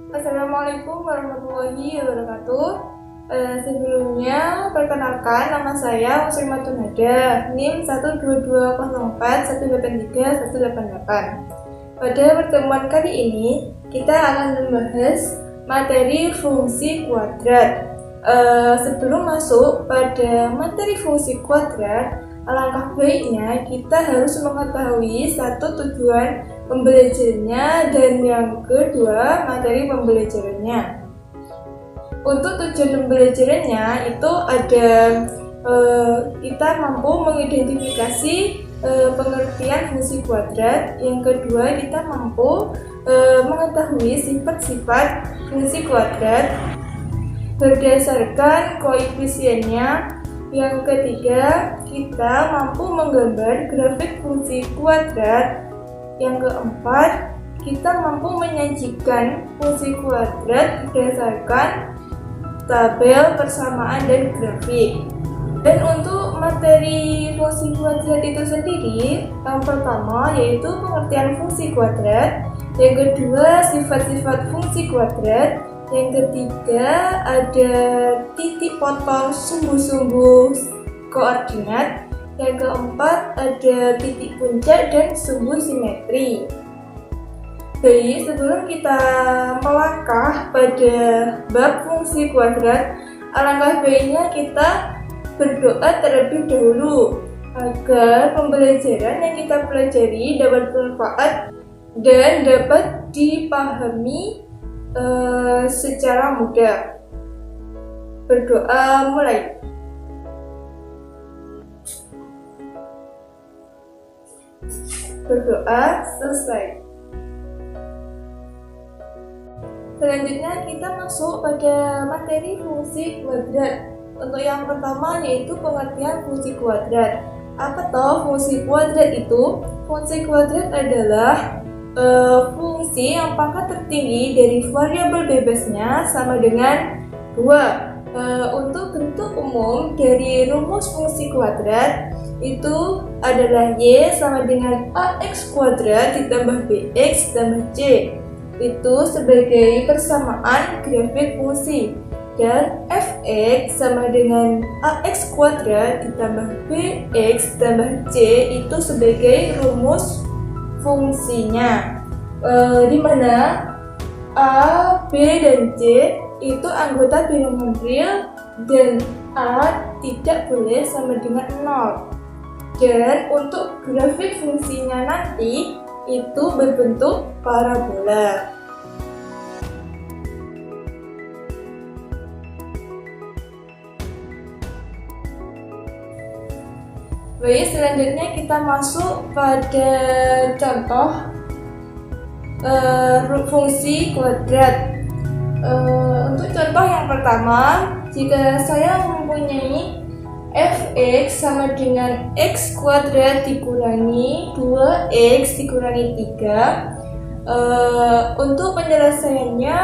Assalamualaikum warahmatullahi wabarakatuh. Sebelumnya, perkenalkan nama saya Muslimatun Hada, NIM 12204183188. Pada pertemuan kali ini, kita akan membahas materi fungsi kuadrat. Sebelum masuk pada materi fungsi kuadrat, alangkah baiknya kita harus mengetahui satu tujuan pembelajarannya dan yang kedua materi pembelajarannya. Untuk tujuan pembelajarannya itu ada kita mampu mengidentifikasi pengertian fungsi kuadrat. Yang kedua kita mampu mengetahui sifat-sifat fungsi kuadrat berdasarkan koefisiennya. Yang ketiga kita mampu menggambar grafik fungsi kuadrat. Yang keempat, kita mampu menyajikan fungsi kuadrat berdasarkan tabel persamaan dan grafik. Dan untuk materi fungsi kuadrat itu sendiri, yang pertama yaitu pengertian fungsi kuadrat, yang kedua sifat-sifat fungsi kuadrat, yang ketiga ada titik potong sumbu-sumbu koordinat, yang keempat ada titik puncak dan sumbu simetri. Baik, sebelum kita melangkah pada bab fungsi kuadrat, alangkah baiknya kita berdoa terlebih dahulu agar pembelajaran yang kita pelajari dapat bermanfaat dan dapat dipahami secara mudah. Berdoa mulai. Berdoa selesai. Selanjutnya kita masuk pada materi fungsi kuadrat. Untuk yang pertama yaitu pengertian fungsi kuadrat. Apa toh fungsi kuadrat itu? Fungsi kuadrat adalah fungsi yang pangkat tertinggi dari variabel bebasnya sama dengan 2. Untuk bentuk umum dari rumus fungsi kuadrat itu adalah Y sama dengan AX kuadrat ditambah BX ditambah C. Itu sebagai persamaan grafik fungsi. Dan Fx sama dengan AX kuadrat ditambah BX ditambah C itu sebagai rumus fungsinya. Di mana A, B, dan C itu anggota bilangan real dan A tidak boleh sama dengan 0. Dan untuk grafik fungsinya nanti itu berbentuk parabola. Baik, selanjutnya kita masuk pada contoh fungsi kuadrat. Untuk contoh yang pertama, jika saya mempunyai Fx sama dengan X kuadrat dikurangi 2X dikurangi 3. Untuk penyelesaiannya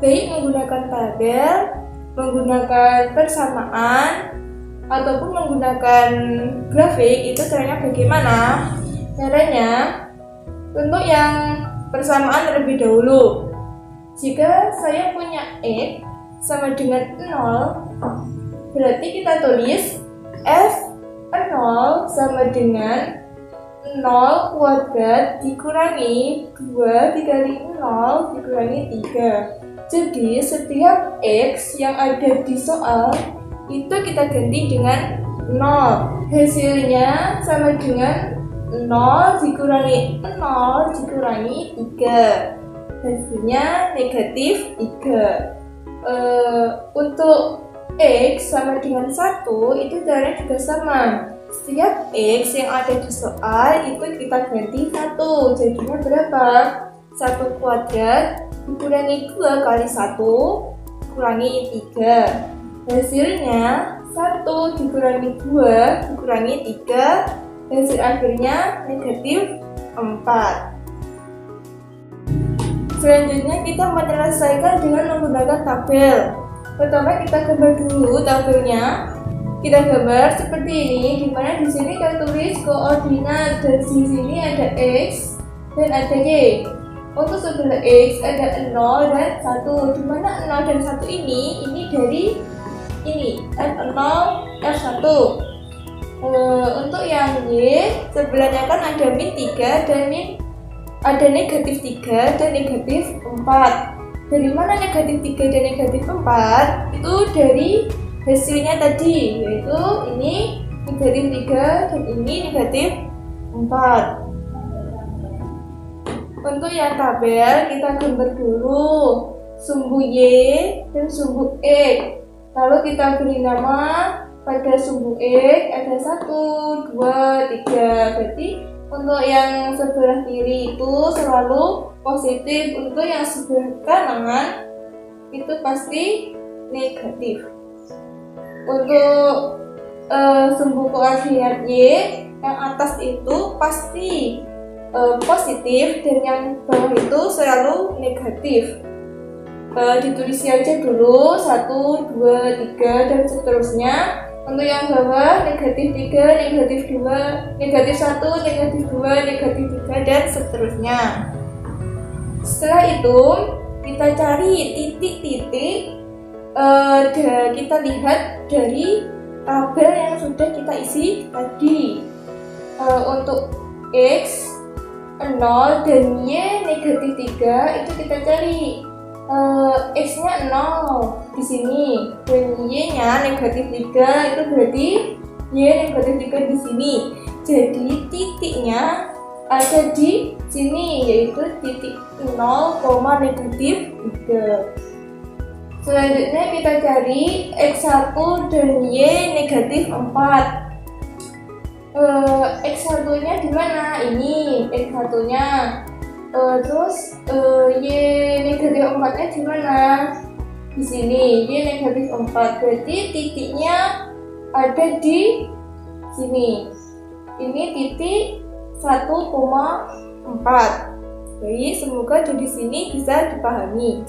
baik menggunakan tabel, menggunakan persamaan, ataupun menggunakan grafik. Itu caranya bagaimana? Caranya untuk yang persamaan terlebih dahulu. Jika saya punya X sama dengan 0, berarti kita tulis F0 sama dengan 0 kuadrat dikurangi 2 dikali 0 dikurangi 3. Jadi setiap X yang ada di soal itu kita ganti dengan 0. Hasilnya sama dengan 0 dikurangi 0 dikurangi 3. Hasilnya negatif 3. Untuk X sama dengan 1 itu caranya juga sama. Setiap X yang ada di soal itu kita ganti 1. Jadinya berapa? 1 kuadrat dikurangi 2 kali 1 kurangi 3. Hasilnya 1 dikurangi 2 dikurangi 3. Hasil akhirnya negatif 4. Selanjutnya kita menyelesaikan dengan menggunakan tabel. Pertama kita gambar dulu tabelnya. Kita gambar seperti ini, di mana di sini kita tulis koordinat dan di sini ada X dan ada Y. Untuk sebelah X ada 0 dan 1, dimana 0 dan 1 ini dari ini F0, F1. Untuk yang Y, sebelahnya kan ada min 3 dan ada negatif 3 dan negatif 4. Dari mana negatif 3 dan negatif 4? Itu dari hasilnya tadi, yaitu ini negatif 3 dan ini negatif 4. Untuk yang tabel, kita gambar dulu sumbu Y dan sumbu X. Lalu kita beri nama pada sumbu X ada 1, 2, 3. Berarti untuk yang sebelah kiri itu selalu positif, untuk yang sebelah kanan itu pasti negatif. Untuk sumbu koordinat Y yang atas itu pasti positif dan yang bawah itu selalu negatif. Ditulis aja dulu 1, 2, 3 dan seterusnya. Untuk yang bawah negatif 3, negatif 2, negatif 1, negatif 2, negatif 3 dan seterusnya. Setelah itu kita cari titik-titik, kita lihat dari tabel yang sudah kita isi tadi. Untuk X 0 dan Y negatif 3 itu kita cari X-nya 0 di sini dan Y-nya negatif 3, itu berarti Y negatif 3 di sini. Jadi titiknya ada di sini, yaitu titik 0, negatif 3. Selanjutnya kita cari X1 dan Y negatif 4. X1 nya di mana? Ini X1 nya. Terus Y negatif 4 nya di mana? Di sini Y negatif 4. Berarti titiknya ada di sini. Ini titik 1,4. Jadi semoga dari sini bisa dipahami.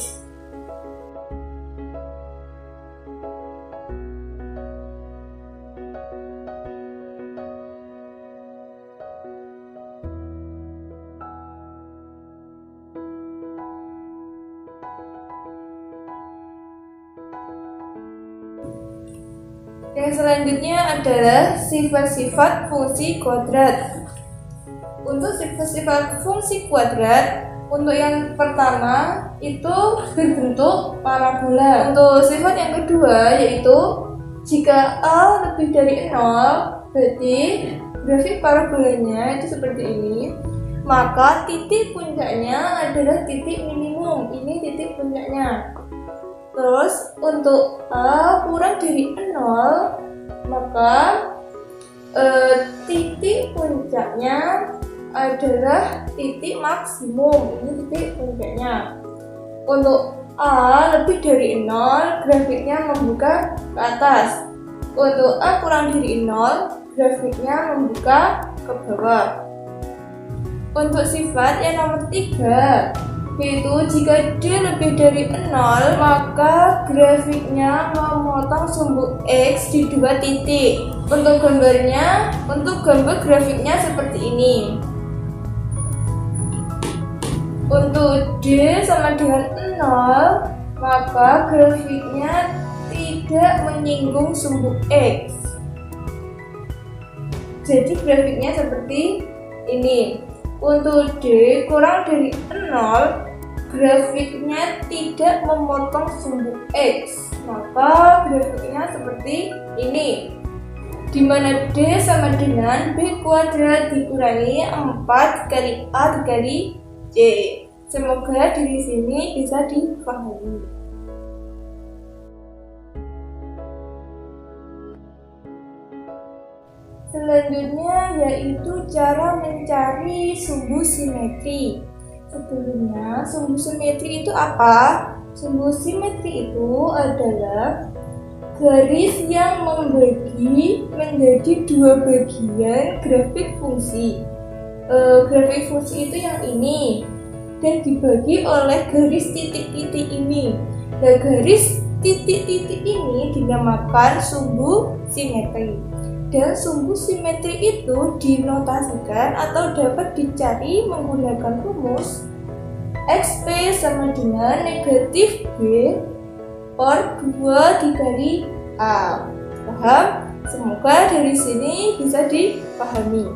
Yang selanjutnya adalah sifat-sifat fungsi kuadrat. Untuk sifat-sifat fungsi kuadrat, untuk yang pertama itu berbentuk parabola. Untuk sifat yang kedua yaitu jika A lebih dari 0, berarti grafik parabolanya itu seperti ini. Maka titik puncaknya adalah titik minimum. Ini titik puncaknya. Terus untuk A kurang dari 0, maka titik puncaknya adalah titik maksimum. Ini titik puncaknya. Untuk A lebih dari 0, grafiknya membuka ke atas. Untuk A kurang dari 0, grafiknya membuka ke bawah. Untuk sifat yang nomor 3, yaitu jika D lebih dari 0, maka grafiknya memotong sumbu X di 2 titik. Untuk gambar grafiknya seperti ini. Untuk D sama dengan 0, maka grafiknya tidak menyinggung sumbu X. Jadi grafiknya seperti ini. Untuk D kurang dari 0, grafiknya tidak memotong sumbu X, maka grafiknya seperti ini, di mana D sama dengan B kuadrat dikurangi 4 kali A dikali C. Semoga dari sini bisa dipahami. Selanjutnya yaitu cara mencari sumbu simetri. Sebelumnya, sumbu simetri itu apa? Sumbu simetri itu adalah garis yang membagi menjadi 2 bagian grafik fungsi. Grafik fungsi itu yang ini dan dibagi oleh garis titik-titik ini. Dan garis titik-titik ini dinamakan sumbu simetri. Dan sumbu simetri itu dinotasikan atau dapat dicari menggunakan rumus XP sama dengan negatif B per 2 dikali A. Paham? Semoga dari sini bisa dipahami.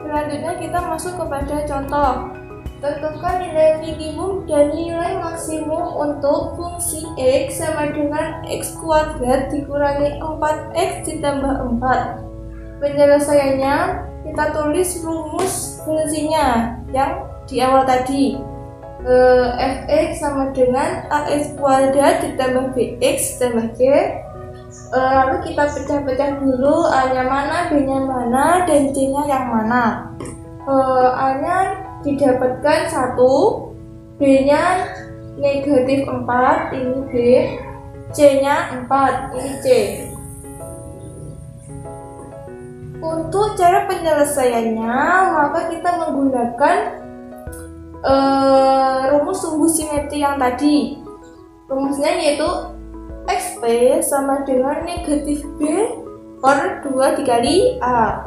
Selanjutnya kita masuk kepada contoh. Tentukan nilai minimum dan nilai maksimum untuk fungsi X sama dengan X kuadrat dikurangi 4X ditambah 4. Penyelesaiannya kita tulis rumus fungsinya yang di awal tadi. Fx sama dengan ax kuadrat ditambah bx ditambah c. Lalu kita pecah-pecah dulu, A-nya mana, B-nya mana, dan C-nya yang mana. A-nya didapatkan 1, B-nya negatif 4, ini B, C-nya 4, ini C. Untuk cara penyelesaiannya, maka kita menggunakan rumus sumbu simetri yang tadi. Rumusnya yaitu XP sama dengan negatif B per 2 dikali A.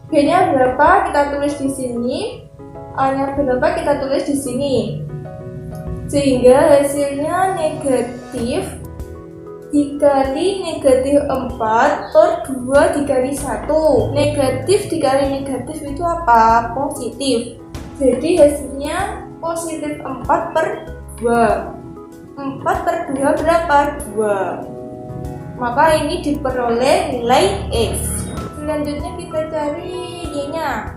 B-nya berapa kita tulis di sini, A-nya berapa kita tulis di sini. Sehingga hasilnya negatif dikali negatif 4 per 2 dikali 1. Negatif dikali negatif itu apa? Positif. Jadi hasilnya positif 4 per 2. 4 per 2 berapa? 2. Maka ini diperoleh nilai X. Selanjutnya kita cari Y-nya.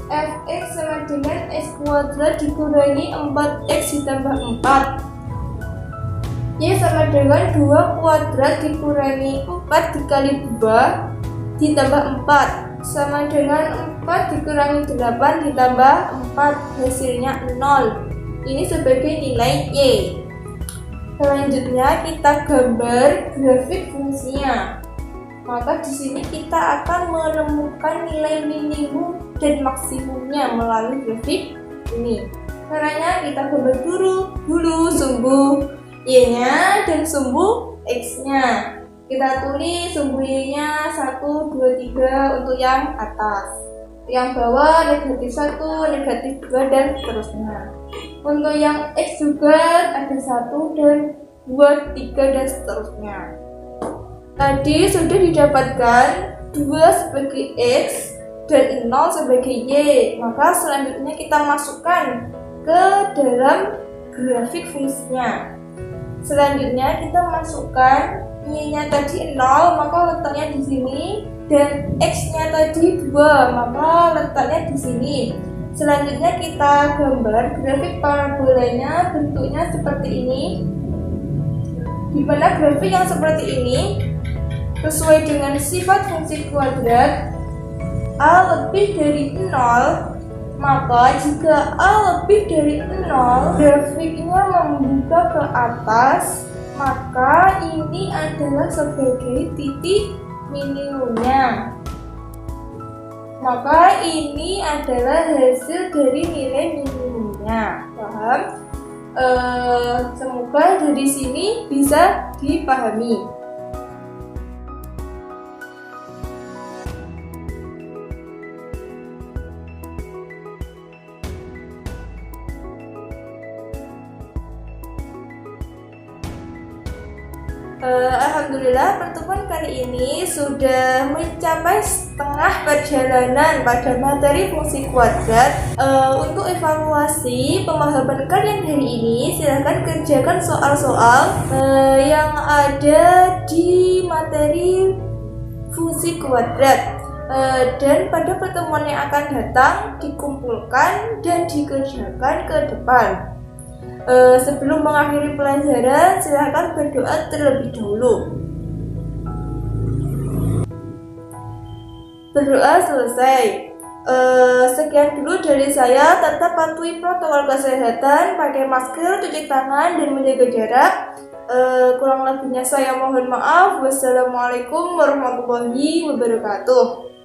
Fx sama dengan X kuadrat dikurangi 4X ditambah 4. Y sama dengan 2 kuadrat dikurangi 4 dikali 2 ditambah 4. Sama dengan 4 dikurangi 8 ditambah 4. Hasilnya 0. Ini sebagai nilai Y. Selanjutnya kita gambar grafik fungsinya. Maka di sini kita akan menemukan nilai minimum dan maksimumnya melalui grafik ini. Caranya kita gambar dulu sumbu Y-nya dan sumbu X-nya. Kita tulis sumbu Y-nya 1, 2, 3 untuk yang atas. Yang bawah negatif 1, negatif 2 dan seterusnya. Untuk yang X juga ada 1 dan 2, 3 dan seterusnya. Tadi sudah didapatkan 2 sebagai X dan 0 sebagai Y. Maka selanjutnya kita masukkan ke dalam grafik fungsinya. Selanjutnya kita masukkan Y-nya tadi 0, maka letaknya di sini, dan X-nya tadi 2, maka letaknya di sini. Selanjutnya kita gambar grafik parabolanya, bentuknya seperti ini. Di mana grafik yang seperti ini sesuai dengan sifat fungsi kuadrat A lebih dari 0, maka jika A lebih dari 0, grafiknya membuka ke atas, maka ini adalah sebagai titik minimumnya. Maka ini adalah hasil dari nilai minimumnya. Paham? Semoga dari sini bisa dipahami. Alhamdulillah, pertemuan kali ini sudah mencapai setengah perjalanan pada materi fungsi kuadrat. Untuk evaluasi pemahaman kalian hari ini, silahkan kerjakan soal-soal yang ada di materi fungsi kuadrat. Dan pada pertemuan yang akan datang dikumpulkan dan dikerjakan ke depan. Sebelum mengakhiri pelajaran, silakan berdoa terlebih dahulu. Berdoa selesai. Sekian dulu dari saya. Tetap patuhi protokol kesehatan, pakai masker, cuci tangan, dan menjaga jarak. Kurang lebihnya saya mohon maaf. Wassalamualaikum warahmatullahi wabarakatuh.